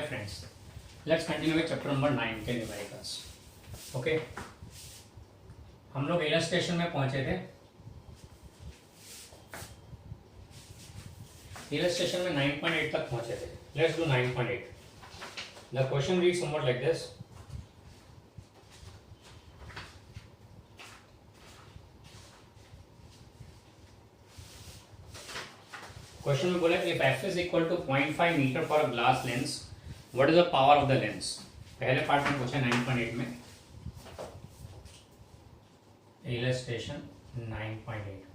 friends, let's continue with chapter number 9 के numericals. Okay, हम लोग इलस्ट्रेशन में पहुंचे थे. इलस्ट्रेशन में 9.8 तक पहुंचे थे. Let's do 9.8. The question reads something like this. Question में बोला इफ f is equal to 0.5 metre for a glass lens, what is the power of the lens. पहले पार्ट में पूछा 9.8 में. इलस्ट्रेशन 9.8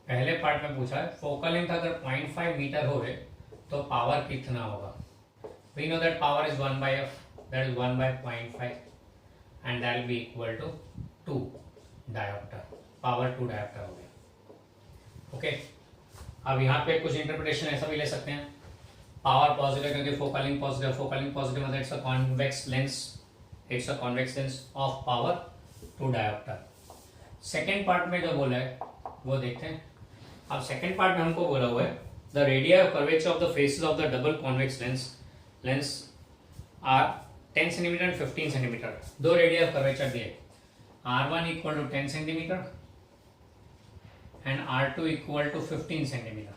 पहले पार्ट में पूछा है फोकल लेंथ अगर 0.5 मीटर हो तो पावर कितना होगा. We know that power is 1 by f, that is 1 by 0.5 and that will be equal to 2 dioptre. Power 2 dioptre हो गया. ओके, अब यहाँ पे कुछ इंटरप्रिटेशन ऐसा भी ले सकते हैं. पावर पॉजिटिव क्योंकि फोकलिंग पॉजिटिव मतलब it's a convex lens, it's a convex lens of power 2 dioptre. Second part में जो बोला है वो देखते हैं. अब सेकेंड पार्ट में हमको बोला हुआ है the radius of curvature of the faces of the double convex lens are 10 centimetre and 15 centimetre. दो रेडियस ऑफ कर्वेचर दिए. R1 equal to 10 centimetre and R2 equal to 15 centimetre.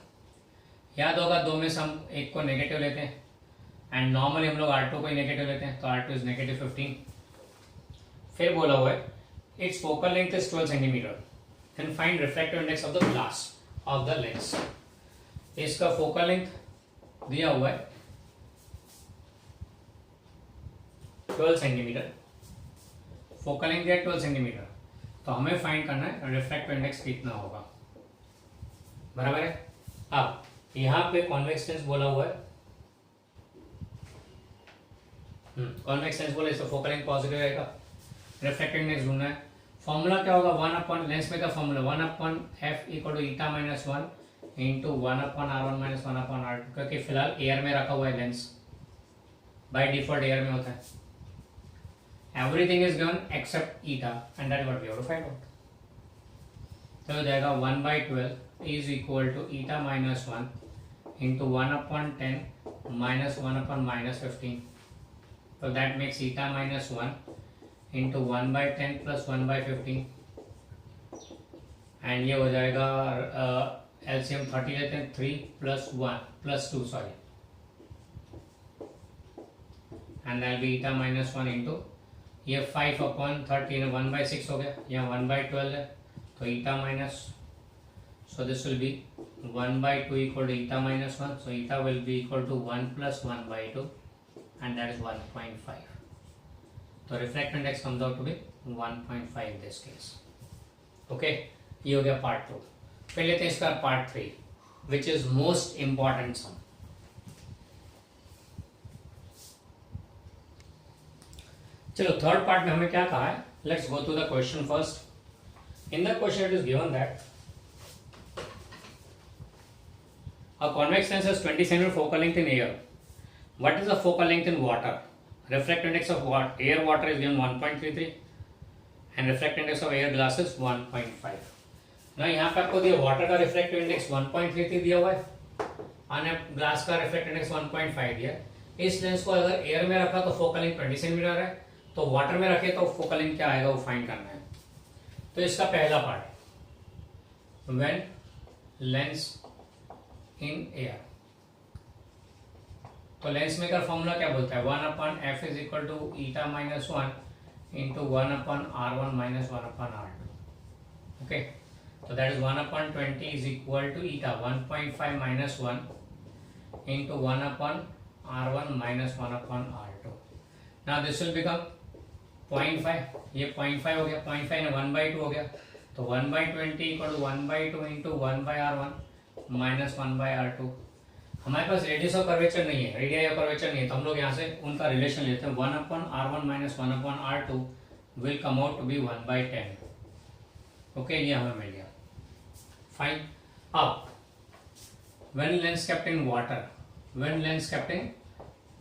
याद होगा दो में से हम एक को नेगेटिव लेते हैं एंड नॉर्मली हम लोग R2 को ही नेगेटिव लेते हैं, तो R2 इज नेगेटिव 15. फिर बोला हुआ है it's focal length is 12 centimetre and find refractive index of the glass of the lens. इसका फोकल लेंथ दिया हुआ है 12 सेंटीमीटर. फोकल लेंथ दिया 12 सेंटीमीटर, तो हमें फाइंड करना है रिफ्रैक्टिव इंडेक्स कितना होगा. बराबर है. अब यहाँ पे कॉन्वेक्स लेंस बोला हुआ है. कॉन्वेक्स लेंस बोले तो फोकल लेंथ पॉजिटिव रहेगा. रिफ्रैक्टिव इंडेक्स ढूंढना है. फॉर्मूला क्या होगा 1 अपॉन लेंस में का formula 1 upon f equal to eta minus 1 into 1 upon R1 minus 1 upon R2, क्योंकि फिलहाल एयर में रखा हुआ है लेंस. बाय डिफॉल्ट एयर में होता है. Everything is given except eta and that what we have to find out. तो हो जाएगा 1 by 12 is equal to eta minus 1 into 1 upon 10 minus 1 upon minus 15. तो that makes eta minus 1 into 1 by 10 plus 1 by 15 and ये हो जाएगा LCM 30 लेते हैं 3 plus 1 plus 2 sorry and that be eta minus 1 into ये 5 अपॉन 30 1 by 6 हो गया. यहाँ 1 by 12 है तो eta minus, so this will be 1 by 2 equal to eta minus 1, so eta will be equal to 1 plus 1 by 2 and that is 1.5. So refractive index comes out to be 1.5 in this case. Okay, ये हो गया part 2. फिर लेते हैं इसका part 3 which is most important sum. चलो third part में हमें क्या कहा है. Let's go to the question first. In the question it is given that a convex lens has 20 cm focal length in air. What is the focal length in water? Refractive index of air water is given 1.33 and refractive index of air glass is 1.5. Now यहाँ पे आपको दिया water का refractive index 1.33 दिया हुआ है और glass का रिफ्रैक्टिव इंडेक्स 1.5 दिया. इस लेंस को अगर एयर में रखा तो फोकल लेंथ 20 सेंटीमीटर है, तो वाटर में रखे तो फोकल लेंथ क्या आएगा वो फाइंड करना है. तो इसका पहला part when lens in air, तो लेंस मेकर फॉर्मूला क्या बोलता है 1 upon f is equal to eta minus 1 into 1 upon R1 minus 1 upon R2. Okay, तो that is 1 upon 20 is equal to eta 1.5 minus 1 into 1 upon R1 minus 1 upon R2. Now this will become 0.5. ये 0.5 हो गया. 0.5 ने 1 by 2 हो गया, तो 1 by 20 equal to 1 by 2 into 1 by R1 minus 1 by R2. हमारे पास radius of curvature नहीं है, रेडियस ऑफ कर्वेचर नहीं है, तो हम लोग यहाँ से उनका रिलेशन लेते हैं. 1 upon R1 minus 1 upon R2 will come out to be 1 by 10. Okay, ये हमें मिल गया. फाइन. अब when lens kept in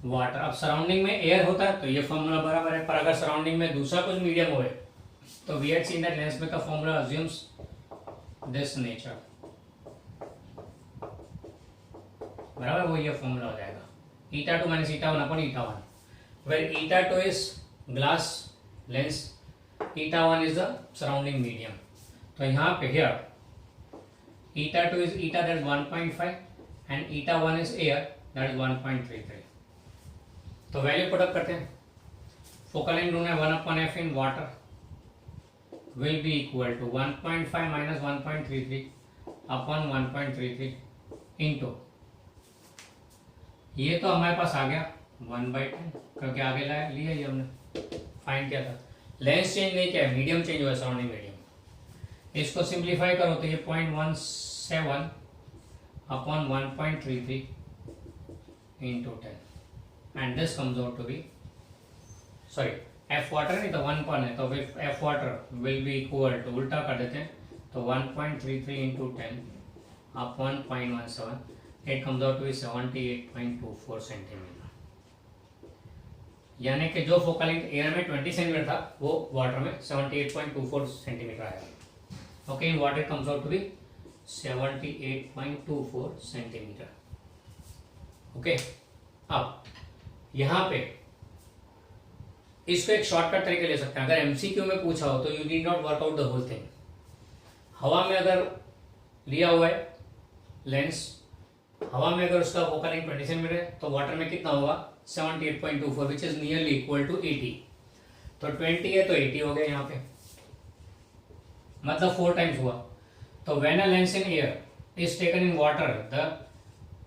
water, अब सराउंडिंग में एयर होता है तो ये फॉर्मूला बराबर है, पर अगर सराउंडिंग में दूसरा कुछ मीडियम हो तो we had seen that lens में का फॉर्मूला अज्यूम्स दिस नेचर. बराबर, वो ये फॉर्मूला हो जाएगा. eta 2 minus eta 1 upon eta 1, where eta 2 is glass lens, eta 1 is the surrounding medium. तो यहाँ पे here eta 2 is eta, that is 1.5 and eta 1 is air, that is 1.33. तो value put up करते हैं. Focal length ढूंढना है 1 upon f in water will be equal to 1.5 minus 1.33 upon 1.33 into, ये तो हमारे पास आ गया 1/10 क्योंकि आगे लाया लिया ही हमने, फाइंड किया था. लेंस चेंज नहीं किया, मीडियम चेंज हुआ, सराउंडिंग मीडियम. इसको सिंप्लीफाई करो तो ये 0.17 upon 1.33 into 10 and this comes out to be, sorry f water नहीं तो 1 है, तो f water will be equal to, उल्टा कर देते हैं तो 1.33 into 10 upon 0.17, it comes out to be 78.24 centimetre. यानी कि जो फोकल लेंथ एयर में 20 सेंटीमीटर था वो वाटर में 78.24 सेंटीमीटर आएगा. Okay, in water comes out to be 78.24 centimetre. Okay, अब यहाँ पे इसको एक शॉर्टकट तरीके ले सकते हैं. अगर एमसीक्यू में पूछा हो तो you need not work out the whole thing. हवा में अगर लिया हुआ है लेंस, हवा में अगर उसका फोकल लेंथ 20 सेंटीमीटर है तो वाटर में कितना होगा 78.24 which is nearly equal to 80. तो 20 है तो 80 हो गया यहाँ पे, मतलब 4 टाइम्स हुआ. तो when a lens in air is taken in water the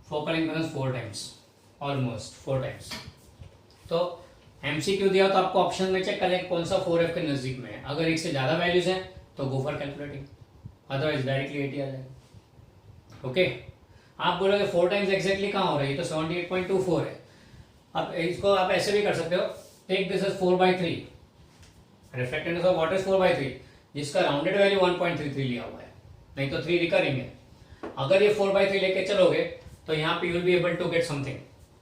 focal length becomes 4 times, almost 4 times. तो एमसीक्यू दिया तो आपको ऑप्शन में चेक करें कौन सा 4f के नजदीक में है. अगर एक से ज्यादा वैल्यूज हैं तो go for calculating, otherwise directly 80 आ जाएगा. ओके, आप बोलोगे 4 टाइम्स एक्जैक्टली कहाँ हो रही है, तो 78.24 है. अब इसको आप ऐसे भी कर सकते हो, take this is 4/3, reflected off water is 4/3, जिसका राउंडेड वैल्यू 1.33 लिया हुआ है, नहीं तो 3 रिकरिंग है. अगर ये 4/3 लेके चलोगे तो यहाँ पे you will be able to get something.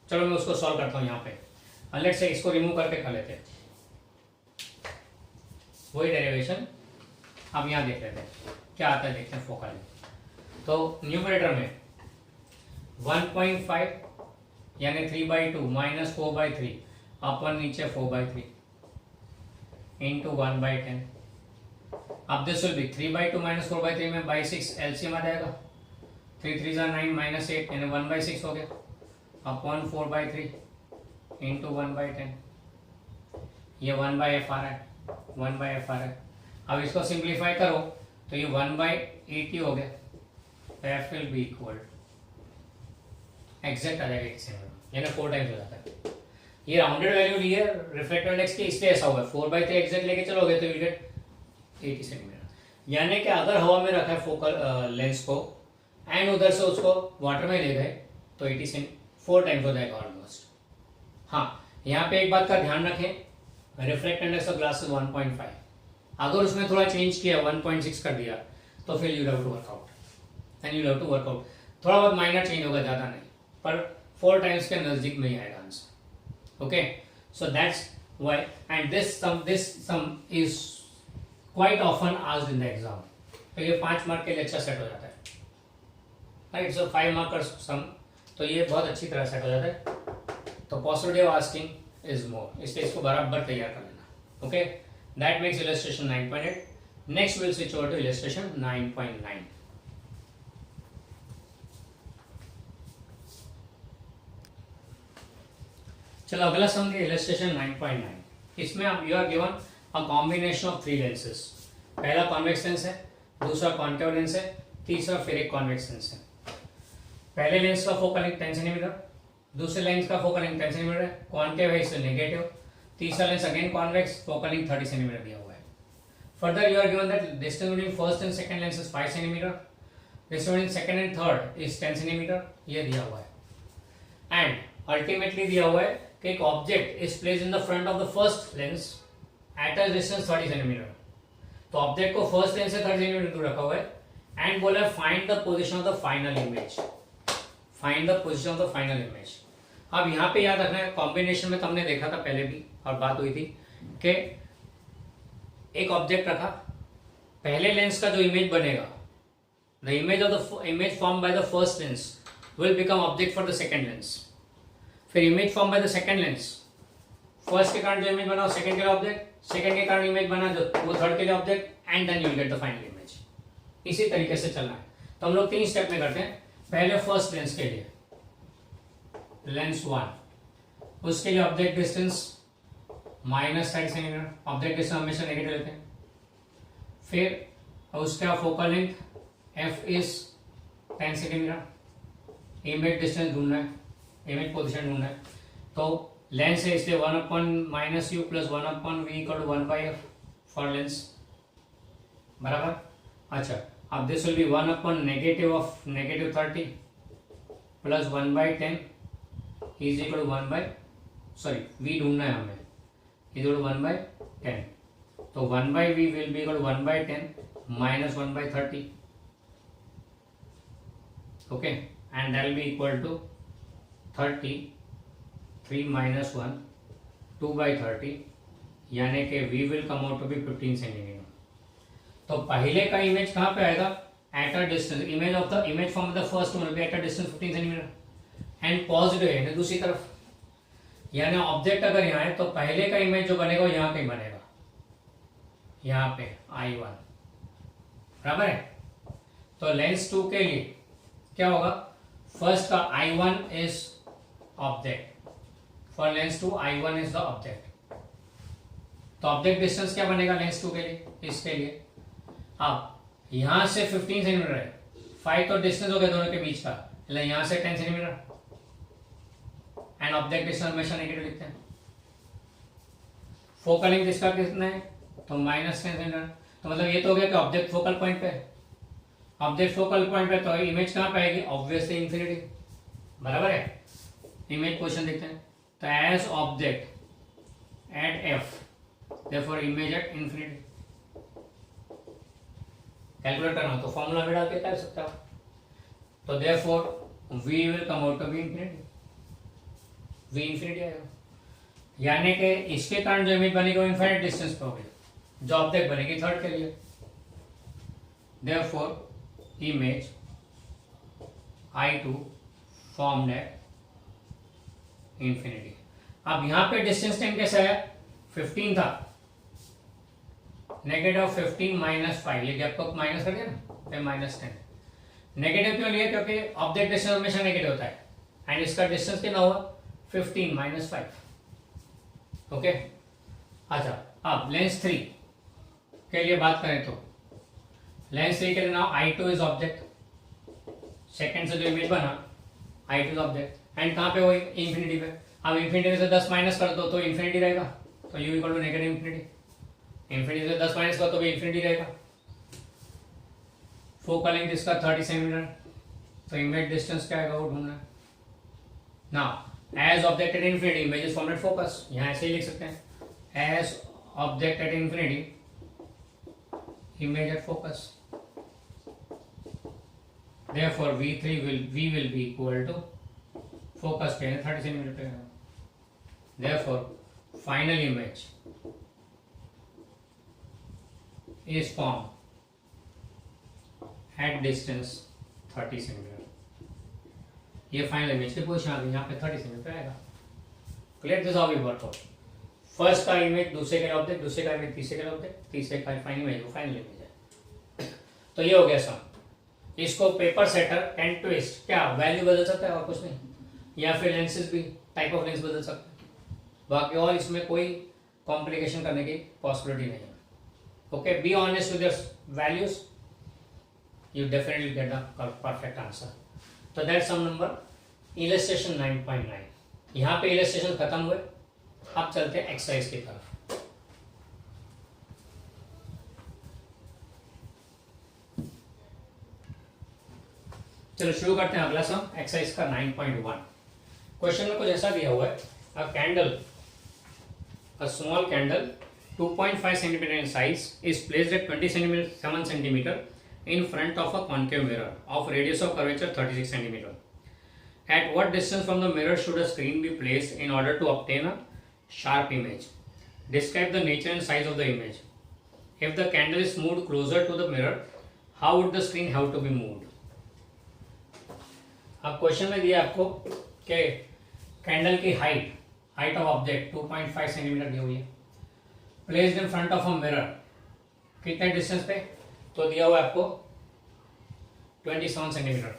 चलो मैं उसको सॉल्व करता हूँ. यहाँ पे लेट्स से इसको रिमूव करके कर लेते हैं, वही डेरिवेशन. अब यहाँ देख लेते हैं क्या आता है, देखते हैं फोकल. तो न्यूमरेटर में 1.5 यानी 3/2 माइनस 4/3 अपन नीचे 4/3 इंटू 1/10. अब दिस विल बी 3/2 माइनस 4/3 में बाई 6 एलसीएम आ जाएगा. 3 3 9 माइनस 8 यानी 1/6 हो गया अपॉन 4/3 इंटू 1/10. ये 1/f आ रहा है, 1/f आ रहा है. अब इसको सिंप्लीफाई करो तो ये 1/80 हो गया. f will be equal exact आ जाएगा 80 सेंटीमीटर, यानी 4 टाइम्स हो जाता है. ये राउंडेड वैल्यू ली है रिफ्लेक्टिव इंडेक्स की, इसलिए ऐसा हुआ है. 4/3 एग्जैक्ट लेके चलोगे तो यू गेट 80 सेंटीमीटर. यानी कि अगर हवा में रखा है फोकल लेंस को एंड उधर से उसको वाटर में ले गए तो 4 टाइम्स हो जाएगा ऑलमोस्ट. हाँ, यहाँ पे एक बात का ध्यान रखें, रिफ्लेक्ट इंडेक्स ऑफ ग्लास 1.5. अगर उसमें थोड़ा चेंज किया 1.6 कर दिया तो फिर you have to work out and you have to work out. थोड़ा बहुत माइनर चेंज होगा, ज्यादा नहीं, पर 4 टाइम्स के नजदीक में ही आएगा answer. Okay, so that's why and this some is quite often asked in the exam. तो ये 5 मार्क के लिए अच्छा सेट हो जाता है. राइट, सो 5 मार्क सम, तो ये बहुत अच्छी तरह सेट हो जाता है. तो possibility of asking is more, इसलिए इसको बराबर तैयार कर लेना. Okay, that makes illustration 9.8. Next will switch over to illustration 9.9. चलो अगला सम के इलस्ट्रेशन 9.9. इसमें आप you are given a combination of 3 lenses. पहला कॉन्वेक्स लेंस है, दूसरा कॉन्केव लेंस है, तीसरा फिर एक कॉन्वेक्स लेंस है. पहले लेंस का फोकल लेंथ 10 सेंटीमीटर, दूसरे लेंस का फोकल लेंथ 10 सेंटीमीटर है, कॉन्केव है इसलिए नेगेटिव. तीसरा lens again convex, focal length 30 centimetre दिया हुआ है. Further you are given that distance between first and second lens is 5 centimetre, distance between second and third is 10 centimetre, ये दिया हुआ है. एंड अल्टीमेटली दिया हुआ है कि एक object is placed in the front of the first lens eight a distance 30 centimetre. तो ऑब्जेक्ट को फर्स्ट लेंस से 30 सेंटीमीटर दूर रखा हुआ है एंड बोला find the position of the final image. Find the position of the final image. अब यहाँ पे याद रखना है, कॉम्बिनेशन में तो हमने देखा था पहले भी और बात हुई थी कि एक ऑब्जेक्ट रखा, पहले लेंस का जो इमेज बनेगा, the image of the image form by the first lens will become object for the second lens. फिर image form by the second lens, first के कारण जो इमेज बना सेकंड के लिए ऑब्जेक्ट, सेकंड के कारण इमेज बना जो वो थर्ड के लिए object, and then you will get the final image. इसी तरीके से चलना है। तो हम लोग 3 स्टेप में करते हैं। पहले फर्स्ट लेंस के लिए, लेंस 1, उसके लिए object distance -30 centimetre, object distance हमेशा नेगेटिव लेते हैं। फिर उसका focal length f is 10 centimetre, image distance ढूंढना है, इमेज पोजिशन ढूंढना है। तो लेंस है इसलिए 1/-u + 1/v = 1/f for Lenz, बराबर। अच्छा, अब this will be 1/- of -30 + 1/10 is equal to 1/v ढूंढना है हमें, इज इक्वल टू 1/10। तो 1/v will be equal to 1/10 - 1/30, okay, and that will be equal to 30, 3 - 1 2/30, यानी कि v will come out to be 15 centimetre. तो पहले का इमेज कहाँ पे आएगा? At a distance, image of the image from the first one will be at a distance 15 centimetre and positive है दूसरी तरफ, यानी ऑब्जेक्ट अगर यहाँ है तो पहले का इमेज जो बनेगा वो यहाँ कहीं बनेगा, यहाँ पे I1, बराबर है। तो लेंस 2 के लिए क्या होगा? फर्स्ट का I1 is object, for Lenz 2 I1 is the object. तो ऑब्जेक्ट डिस्टेंस क्या बनेगा लेंस 2 के लिए? इसके लिए अब यहां से 15 सेंटीमीटर है, 5 तो डिस्टेंस हो गया दोनों के बीच का, मतलब यहां से 10 सेंटीमीटर, एंड ऑब्जेक्ट डिस्टेंस हमेशा नेगेटिव लिखते हैं। फोकल लेंथ इसका कितना है? तो -10 सेंटीमीटर। तो मतलब ये तो हो गया कि ऑब्जेक्ट फोकल पॉइंट पे, ऑब्जेक्ट फोकल पॉइंट पे, तो इमेज कहां पे आएगी? ऑब्वियसली इंफिनिटी, बराबर है। इमेज पोजीशन देखते हैं, तो as object at F, therefore image at infinity. Calculate करना तो फॉर्मूला में डाल के कर सकते हो। तो therefore v will come out to be infinity, v infinity आएगा, यानी कि इसके कारण जो इमेज बनेगी वो इनफाइनाइट डिस्टेंस पे होगी, जो ऑब्जेक्ट बनेगी थर्ड के लिए। Therefore image I2 formed at infinity. अब यहाँ पे डिस्टेंस 10 कैसे है? 15 था, -15 - 5, ये गैप को माइनस कर दिया ना, -10। नेगेटिव क्यों लिया? क्योंकि ऑब्जेक्ट डिस्टेंस हमेशा नेगेटिव होता है, एंड इसका डिस्टेंस कितना हुआ? 15 - 5, ओके। अच्छा, अब लेंस 3 के लिए बात करें तो लेंस 3 के लिए now I2 is object, second से जो इमेज बना I2 इज ऑब्जेक्ट, एंड कहाँ पे वो? इंफिनिटी पे। अब इंफिनिटी से 10 माइनस कर दो तो इंफिनिटी रहेगा, तो u equal to negative infinity. Infinity से 10 माइनस कर तो भी इंफिनिटी रहेगा। फोकल लेंथ इसका 30 सेंटीमीटर, तो इमेज डिस्टेंस क्या आएगा वो ढूंढना है। Now as object at infinity image is formed at focus, यहाँ ऐसे ही लिख सकते हैं, as object at infinity image at focus. Therefore v will be equal to focus पे 30 सेंटीमीटर पे। Therefore final image is formed at distance 30 centimetre. ये final image की पोजीशन आ गई, यहाँ पे 30 सेंटीमीटर आएगा। Clear? This how we work out. First का इमेज दूसरे का ऑब्जेक्ट, दूसरे का इमेज तीसरे का ऑब्जेक्ट, तीसरे का फाइनल इमेज वो फाइनल इमेज है। तो ये हो गया सम। इसको पेपर सेटर एंड ट्विस्ट, क्या वैल्यू बदल सकता है और कुछ नहीं, या फिर लेंसेज भी टाइप ऑफ लेंस बदल सकते हैं, बाकी और इसमें कोई कॉम्प्लिकेशन करने की पॉसिबिलिटी नहीं है। Okay, be honest with your values, you definitely get the perfect answer. तो दैट सम नंबर इलस्ट्रेशन 9.9। यहाँ पे इलस्ट्रेशन खत्म हुए, अब चलते हैं एक्सरसाइज की तरफ। चलो शुरू करते हैं अगला सम, एक्सरसाइज का 9.1। क्वेश्चन में कुछ ऐसा दिया हुआ है, अ candle, a small candle 2.5 centimetre in size is placed at 27 centimeter in front of a concave mirror of radius of curvature 36 centimeter. At what distance from the mirror should a screen be placed in order to obtain a sharp image? Describe the nature and size of the image. If the candle is moved closer to the mirror, how would the screen have to be moved? अब question में दिया आपको कि candle की height of object 2.5 centimetre दी हुई है, placed in front of a mirror, कितने distance पे, तो दिया हुआ है आपको 27 सेंटीमीटर।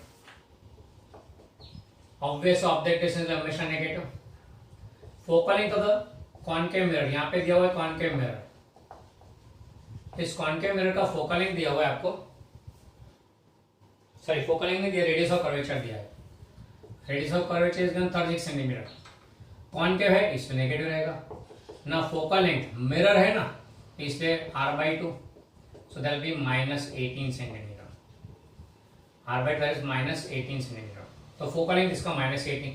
ऑब्वियस ऑब्जेक्ट डिस्टेंस हमेशा negative. Focal length of the concave mirror, यहाँ पे दिया हुआ है कॉनकेव मिरर, इस कॉनकेव मिरर का फोकल लेंथ दिया हुआ है आपको, सॉरी फोकल लेंथ नहीं दिया, रेडियस ऑफ कर्वेचर दिया है, radius of curvature is 36 centimetre. Concave है इसमें नेगेटिव रहेगा ना, फोकल लेंथ मिरर है ना इसलिए r/2, so that will B -18 centimetre, r/2 is -18 centimetre. तो फोकल लेंथ इसका -18।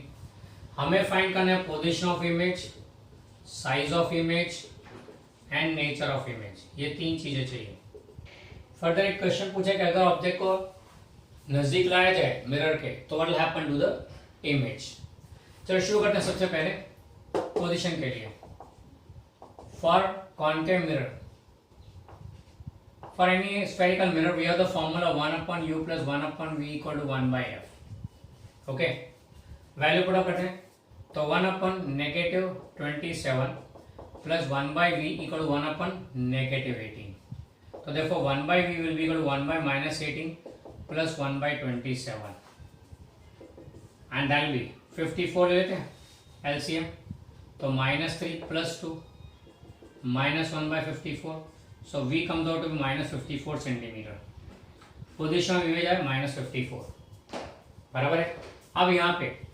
हमें फाइंड करना है position of image, size of image and nature of image, ये 3 चीजें चाहिए। फर्दर एक क्वेश्चन पूछा कि अगर ऑब्जेक्ट को नजदीक लाया जाए मिरर के तो what will happen to the image. चलो शुरू करते हैं सबसे पहले पोजीशन के लिए। For concave mirror, for any spherical mirror we have the formula 1/u + 1/v = 1/f। Okay, value put up करते हैं तो 1/-27 + 1/v = 1/-18। तो देखो 1/v will be equal to 1/-18 + 1/27 and that will be 54 ले लेते हैं LCM, तो -3 + 2 -1/54, so v comes out to be -54 centimetre. Position of image है -54, बराबर है। अब यहाँ पे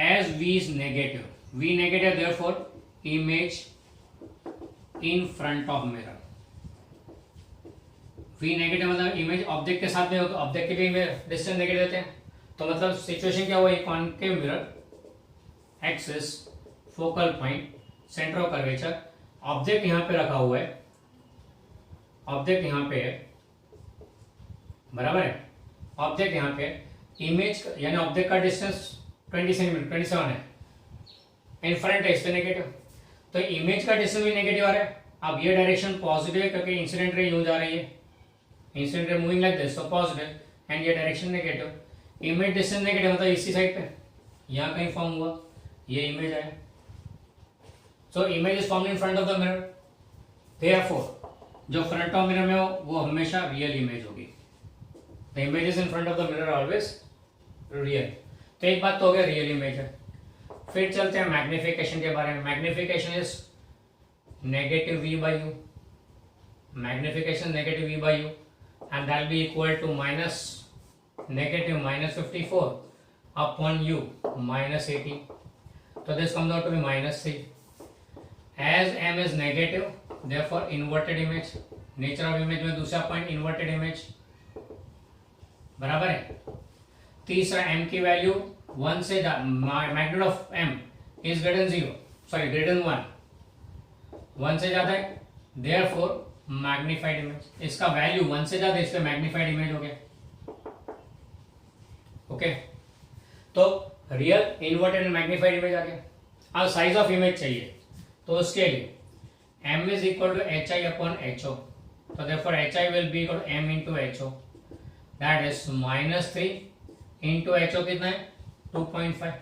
as v is negative, v negative therefore image in front of mirror, v negative मतलब इमेज ऑब्जेक्ट के साथ में हो तो ऑब्जेक्ट के लिए डिस्टेंस नेगेटिव देते हैं, तो मतलब सिचुएशन क्या हुआ, concave mirror, axis, focal point, centre of curvature, object यहां पे रखा हुआ है, ऑब्जेक्ट यहां पे है, बराबर है, ऑब्जेक्ट यहां पे, इमेज यानी ऑब्जेक्ट का डिस्टेंस 20 सेंटीमीटर 27 है, इन फ्रंट है इससे नेगेटिव, तो इमेज का डिस्टेंस भी नेगेटिव आ रहा है। अब ये डायरेक्शन पॉजिटिव है क्योंकि इंसिडेंट रे यूं जा रही है, incident ray moving like this, so positive, and ये direction negative, image distance negative मतलब इसी साइड पे यहां कहीं फॉर्म हुआ, ये इमेज है, so image is formed in front of the mirror, therefore जो फ्रंट ऑफ मिरर में हो वो हमेशा रियल इमेज होगी, the image is in front of the mirror always real. तो एक बात तो हो गया रियल इमेज है। फिर चलते हैं मैग्निफिकेशन के बारे में। Magnification is -v/u, magnification -v/u and that be equal to -54 upon u -18, so this comes out to be -3. as m is negative therefore inverted image, nature of image में दूसरा point inverted image, बराबर है। तीसरा m की value 1 से magnitude of m is greater than 0, sorry greater than 1 से ज्यादा है, देयरफॉर मैग्नीफाइड इमेज, इसका वैल्यू 1 से ज्यादा इसलिए मैग्नीफाइड इमेज हो गया। ओके, तो real, inverted and magnified image आ गया। अब साइज ऑफ इमेज चाहिए तो उसके लिए m is equal to hi/ho, so therefore hi will be equal to m into ho, that is -3 into ho कितना है 2.5,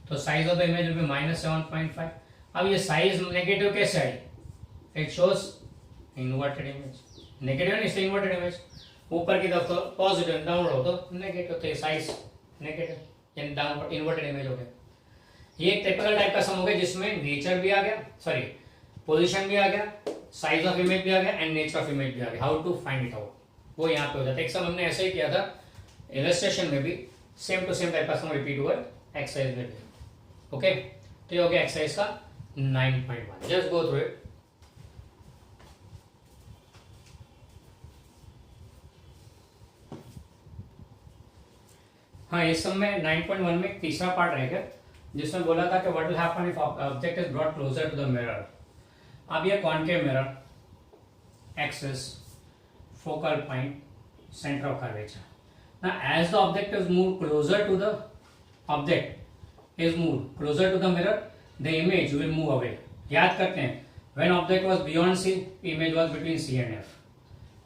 तो size of the image will be -7.5। अब ये साइज नेगेटिव कैसे आई, it shows inverted image, negative नहीं इसलिए inverted image, ऊपर की तरफ तो पॉजिटिव, डाउनवर्ड हो तो नेगेटिव, तो ये साइज नेगेटिव यानी डाउनवर्ड इन्वर्टेड इमेज हो गया। ये एक टिपिकल टाइप का सम हो गया जिसमें नेचर भी आ गया, सॉरी पोजीशन भी आ गया, साइज ऑफ इमेज भी आ गया एंड नेचर ऑफ इमेज भी आ गया। How to find it out, वो यहाँ पे हो जाता है। एक सम हमने ऐसे ही किया था इलस्ट्रेशन में भी, सेम टू सेम टाइप का सम रिपीट हुआ एक्सरसाइज में भी। ओके, तो ये हो गया एक्सरसाइज का 9.1, जस्ट गो थ्रू इट। हाँ, इस सब में 9.1 में तीसरा पार्ट रहेगा जिसमें बोला था कि what will happen if object is brought closer to the mirror. अब ये concave mirror, axis, focal point, centre of curvature. Now as the object is move closer to the mirror, the image will move away. याद करते हैं, when object was beyond C, image was between C and F.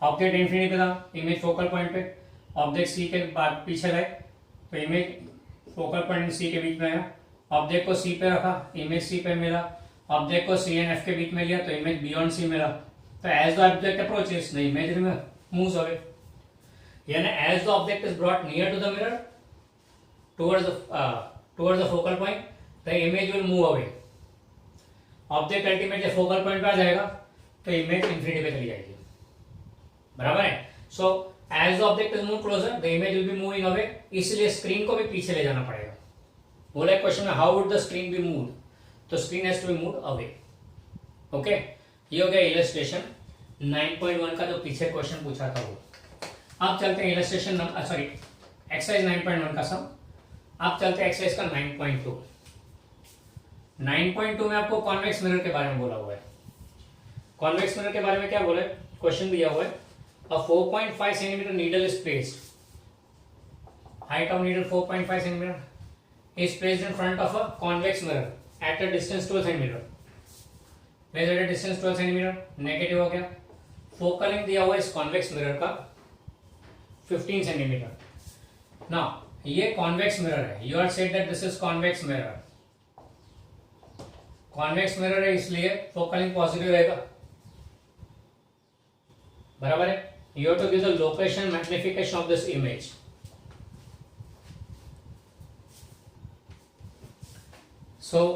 Object infinity पे था, image focal point पे, object C के बाद पीछे गए तो इमेज फोकल पॉइंट सी के बीच में है, ऑब्जेक्ट को सी पे रखा, इमेज सी पे मिला, ऑब्जेक्ट को सी एंड एफ के बीच में लिया तो इमेज बियॉन्ड सी मिला। तो as the object approaches the image moves away, यानी as the object is brought near to the mirror towards the focal point, the image will move away. Object ultimately focal point पे आ जाएगा तो image infinity पे चली जाएगी, बराबर है। So as the object is move closer the image will be moving away, इसलिए स्क्रीन को भी पीछे ले जाना पड़ेगा। बोला है क्वेश्चन में how would the screen be moved, तो screen has to be moved away. Okay, ये हो गया इलस्ट्रेशन 9.1 का जो पीछे क्वेश्चन पूछा था वो। अब चलते हैं इलस्ट्रेशन सॉरी एक्सरसाइज 9.1 का सम। अब चलते हैं एक्सरसाइज का 9.2। 9.2 में आपको कॉन्वेक्स मिरर के बारे में बोला हुआ है। कॉन्वेक्स मिरर के बारे में क्या बोला है, क्वेश्चन दिया हुआ है अ 4.5 centimetre needle is placed, height of needle 4.5 centimetre is placed in front of a convex mirror at a distance 12 centimetre, placed at a distance 12 centimetre, negative हो गया। फोकल लेंथ दिया हुआ है इस कॉन्वेक्स मिरर का 15 सेंटीमीटर। नाउ ये convex mirror है, you are said that this is convex mirror, convex mirror है इसलिए फोकल लेंथ पॉजिटिव रहेगा, बराबर है। You have to give the location magnification of this image. So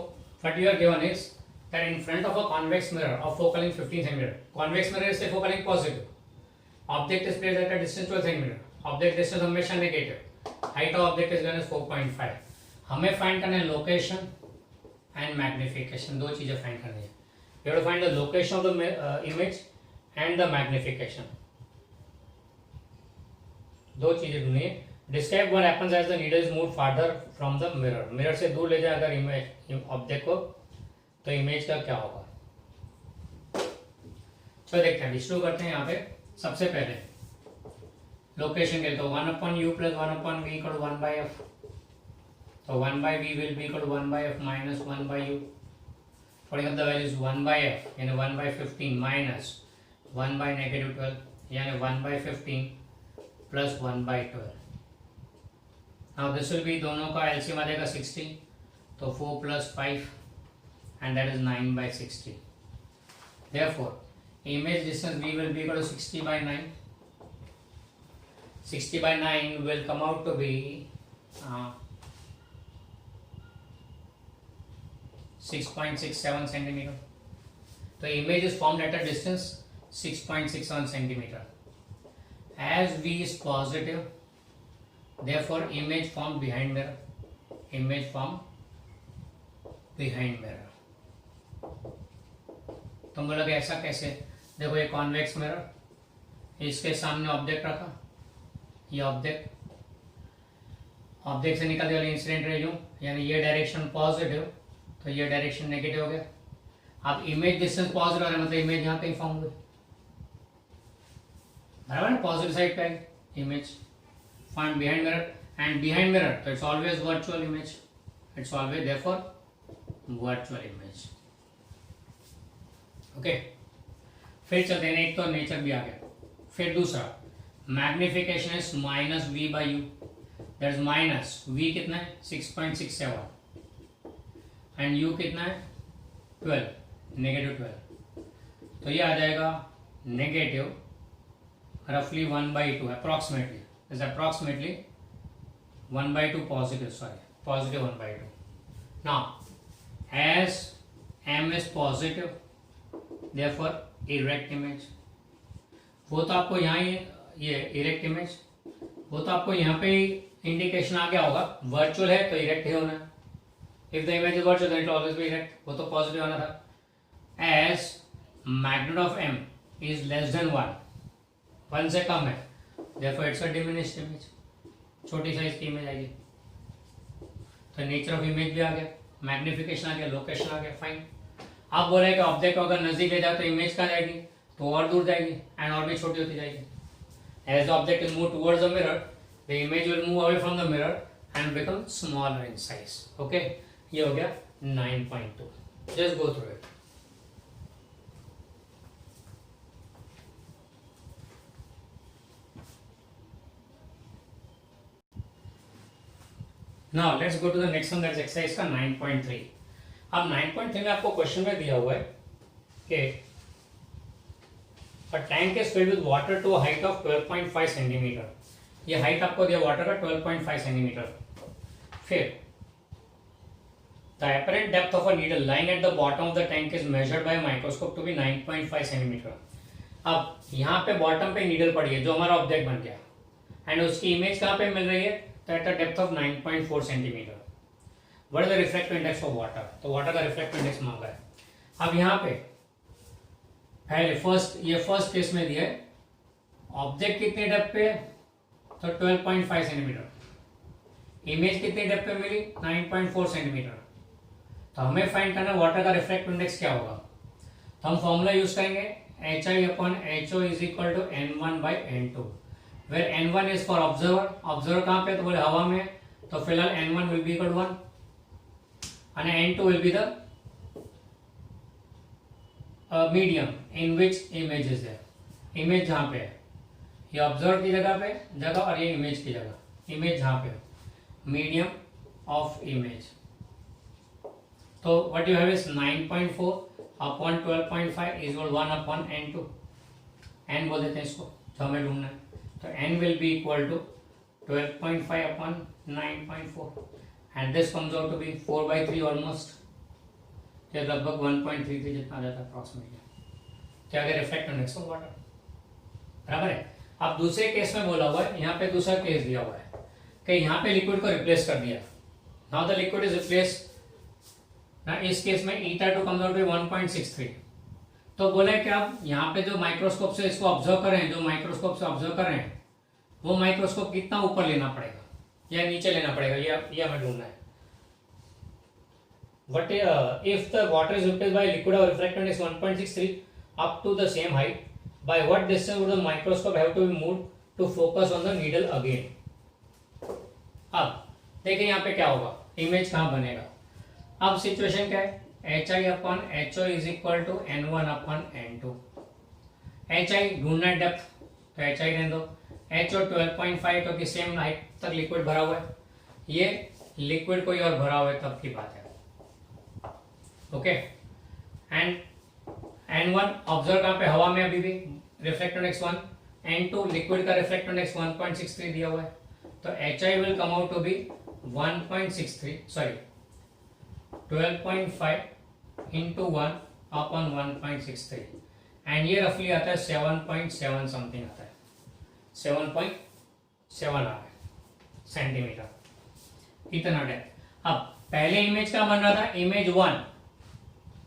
what you are given is that in front of a convex mirror of focal length 15 centimetre, convex mirror से focal length positive, object is placed at a distance 12 centimetre, object distance हमेशा negative, height of object is given as 4.5। हमें find करना है location and magnification, दो चीजें find करनी है। You have to find the location of the image and the magnification, दो चीजें ढूंढनी है। Describe what happens as the needle is moved farther from the mirror, mirror से दूर ले जाए अगर इमेज ऑब्जेक्ट को तो इमेज का क्या होगा। चलो देखते हैं, शुरू करते हैं। यहाँ पे सबसे पहले लोकेशन के लिए तो 1/u plus 1/v equal to 1/f, so 1/v will be equal to 1/f minus 1/u, putting up the values 1/f यानी 1/15 minus 1/-12 यानी 1/15 plus 1/12। now this will be दोनों का LCM आ जाएगा 60, तो 4 plus 5 and that is 9/60। therefore image distance v will be equal to 60/9, 60/9 will come out to be 6.67 centimeter. So image is formed at a distance 6.67 centimeter. As v is positive, therefore image formed behind mirror, image formed behind mirror. तुम बोलोगे ऐसा कैसे, देखो ये convex mirror, इसके सामने object रखा, ये ऑब्जेक्ट से निकलने वाली इंसिडेंट रे यानी ये डायरेक्शन पॉजिटिव तो ये डायरेक्शन नेगेटिव हो गया। अब इमेज डिस्टेंस पॉजिटिव है मतलब इमेज यहाँ कहीं फॉर्म हुई, बराबर है, पॉजिटिव साइड पे image found behind mirror and behind mirror तो it's always virtual image, it's always therefore virtual image. Okay, फिर चलते हैं, एक तो नेचर भी आ गया। फिर दूसरा magnification is minus v by u, that is minus v कितना है 6.67 एंड यू कितना है 12, नेगेटिव 12, तो ये आ जाएगा नेगेटिव रफली 1/2 approximately, is approximately 1/2 positive, sorry positive 1/2। Now as m is positive therefore erect image, वो तो आपको यहाँ ही ये इरेक्ट इमेज, वो तो आपको यहाँ पे ही इंडिकेशन आ गया होगा, वर्चुअल है तो इरेक्ट ही होना है। If the image is virtual then it always be erect, वो तो पॉजिटिव होना था। As magnitude of m is less than 1 से कम है, therefore it's a diminished image, छोटी साइज की इमेज आएगी। तो नेचर ऑफ इमेज भी आ गया, मैग्निफिकेशन आ गया, लोकेशन आ गया, फाइन। आप बोल रहे हैं कि ऑब्जेक्ट को अगर नजदीक ले जाए तो इमेज कहाँ जाएगी, तो और दूर जाएगी एंड और भी छोटी होती जाएगी। As the object is move towards the mirror the image will move away from the mirror and become smaller in size. Okay, ये हो गया 9.2, just go through it. Now let's go to the next one, that's exercise का 9.3। अब 9.3 में आपको question में दिया हुआ है कि a tank is filled with water to a height of 12.5 centimetre. ये हाइट आपको दिया वाटर का 12.5 सेंटीमीटर। फिर the apparent depth of a needle lying at the bottom of the tank is measured by a microscope to be 9.5 centimetre. अब यहाँ पे bottom पे needle पड़ी है जो हमारा ऑब्जेक्ट बन गया, एंड उसकी इमेज कहाँ पे मिल रही है, तो at a depth of 9.4 centimetre. What is the refractive index of water, तो वाटर का रिफ्रैक्टिव इंडेक्स मांगा है। अब यहाँ पे पहले फर्स्ट केस में दिया है ऑब्जेक्ट कितने डेप्थ पे है, तो 12.5 सेंटीमीटर, इमेज कितनी डेप्थ पे मिली 9.4 सेंटीमीटर। तो हमें फाइंड करना वाटर का रिफ्रैक्टिव इंडेक्स क्या होगा, तो हम फॉर्मूला यूज करेंगे HI/HO is equal to N1/N2, where N1 is for observer कहाँ पे, तो बोले हवा में, तो फिलहाल N1 will be equal 1 and N2 will be the medium in which image is there। Image जहाँ पे है, ये ऑब्जर्व की जगह और ये इमेज की जगह, इमेज जहाँ पे है मीडियम ऑफ इमेज। तो what you have is 9.4 upon 12.5 is 1 upon N2, N बोल देते हैं इसको जो हमें ढूंढना है। तो N will be equal to 12.5 upon 9.4 and this comes out to be 4/3 almost, ये लगभग 1.33 जितना आ जाता है अप्रॉक्सीमेटली। क्या अगर रिफ्लेक्ट इंडेक्स ऑफ वाटर बराबर है। अब दूसरे केस में बोला हुआ है, यहाँ पे दूसरा केस दिया हुआ है कि यहाँ पे लिक्विड को रिप्लेस कर दिया, now the liquid is replace ना, इस केस में eta2 कम्स आउट टू 1.63। तो बोले कि आप यहाँ पे जो माइक्रोस्कोप से इसको ऑब्जर्व कर रहे हैं, जो माइक्रोस्कोप से ऑब्जर्व कर रहे हैं वो माइक्रोस्कोप कितना ऊपर लेना पड़ेगा या नीचे लेना पड़ेगा, ये हमें ढूंढना है। But if the water is replaced by liquid or refractant is 1.63 up to the same height, by what distance would the microscope have to be moved to focus on the needle again? अब देखिए यहाँ पे क्या होगा, image कहाँ बनेगा। अब situation क्या है, HI/HO is equal to N1 upon N2। HI ढूंढना है डेप्थ, तो HI रहने दो, HO 12.5 क्योंकि सेम हाइट तक लिक्विड भरा हुआ है, ये लिक्विड कोई और भरा हुआ है तब की बात है। ओके, एंड N1 ऑब्जर्व कहाँ पे, हवा में अभी भी, रिफ्लेक्टिव इंडेक्स 1, N2 लिक्विड का रिफ्लेक्टिव इंडेक्स 1.63 दिया हुआ है, तो HI will come out to be 12.5 into 1 upon 1.63, and ये रफली आता है 7.7 समथिंग आता है, 7.7 आ रहा है सेंटीमीटर, इतना डेप्थ। अब पहले इमेज क्या बन रहा था,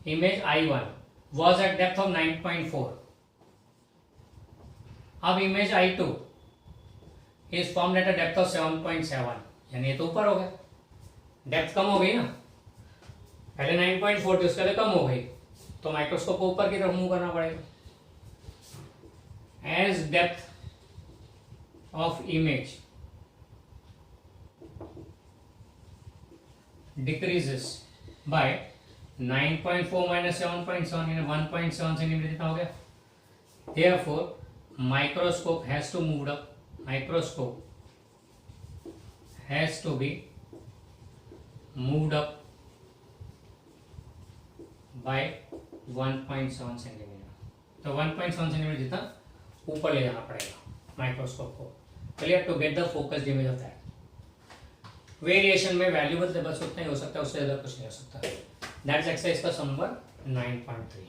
image I1 was at depth of 9.4। अब image I2 is formed at a depth of 7.7, यानी ये तो ऊपर हो गया, डेप्थ कम हो गई ना, पहले 9.4 थी उसके लिए कम हो गई, तो माइक्रोस्कोप को ऊपर की तरफ मूव करना पड़ेगा। As depth of image decreases by 9.4 minus 7.7 यानी 1.7 सेंटीमीटर जितना हो गया। Therefore, microscope has to move up. Microscope has to be moved up by 1.7 centimetre. तो 1.7 सेंटीमीटर जितना ऊपर ले जाना पड़ेगा माइक्रोस्कोप को, clear, to get the focused image of that. Variation में वैल्यू बदले बस उतना ही हो सकता है, उससे ज्यादा कुछ नहीं हो सकता। दैट्स एक्सरसाइज का सम नंबर 9.3।